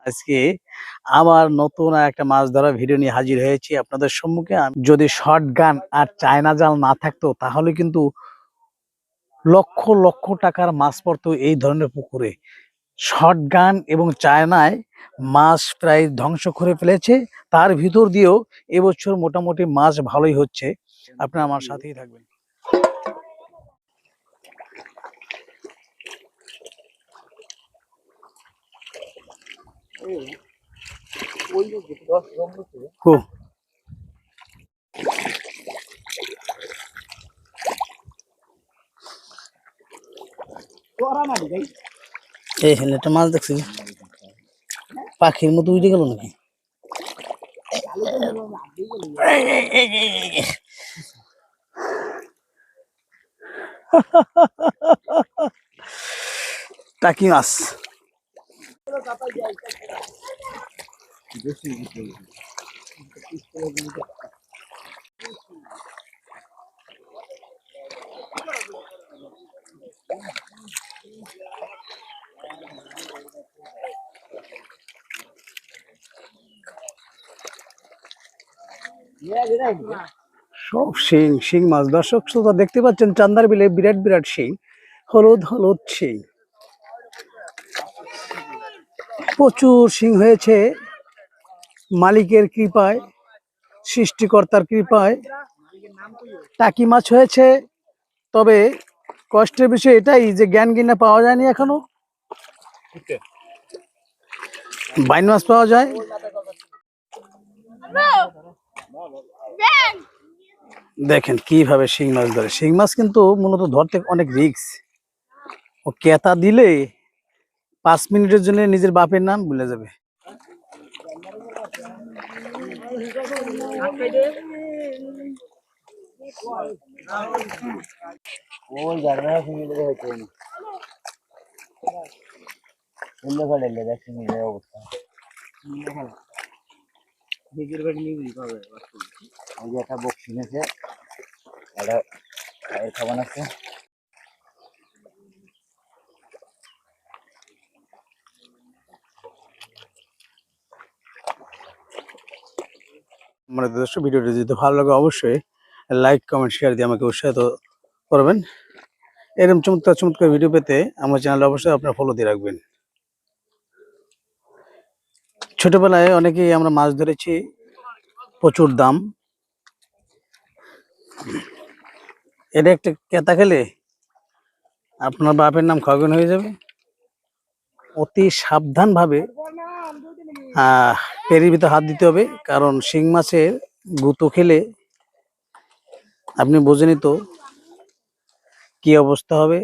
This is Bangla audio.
আজকে আবার নতুন একটা মাছ ধরা ভিডিও নিয়ে হাজির হয়েছি আপনাদের সম্মুখে। যদি শর্ট গান আর চায়না জাল না থাকতো তাহলে কিন্তু লক্ষ লক্ষ টাকার মাছ পড়তো এই ধরনের পুকুরে। শর্ট গান এবং চায়নায় মাছ প্রায় ধ্বংস করে ফেলেছে, তার ভিতর দিয়েও এবছর মোটামুটি মাছ ভালোই হচ্ছে। আপনারা আমার সাথেই থাকবেন। এই হেলেটা মাছ দেখছি, পাখির মতো উঠে গেল নাকি? টাকি মাছ। সব শিং শিং মাছ। দর্শক শ্রোতা দেখতে পাচ্ছেন চান্দার বিলে বিরাট বিরাট শিং, হলুদ হলুদ শিং, প্রচুর শিং হয়েছে মালিকের কৃপায়, সৃষ্টিকর্তার কৃপায়। টাকি মাছ হয়েছে, তবে কষ্টের বিষয় এটাই যে জ্ঞান গিনা পাওয়া যায়নি এখনো। বাইন মাছ পাওয়া যায়। দেখেন কিভাবে শিং মাছ ধরে। শিং মাছ কিন্তু মূলত ধরতে অনেক রিস্ক। ও কেতা দিলে 5 মিনিটের জন্য নিজের বাপের নাম ভুলে যাবে। একটা বক্সি আছে, একটা খাবার আছে। মানে দর্শক ভিডিওটি যদি ভালো লাগে অবশ্যই লাইক কমেন্ট শেয়ার দিয়ে আমাকে উৎসাহিত করবেন। এরকম চমৎকার চমৎকার ভিডিও পেতে আমার চ্যানেলে অবশ্যই আপনারা ফলো দিয়ে রাখবেন। ছোটবেলায় অনেকেই আমরা মাছ ধরেছি, প্রচুর দাম। এটা একটা কেতা খেলে আপনার বাপের নাম খগন হয়ে যাবে। অতি সাবধান ভাবে পেরির ভিতর হাত দিতে হবে, কারণ শিং মাছের গুঁতো খেলে আপনি বোঝেনি তো কি অবস্থা হবে।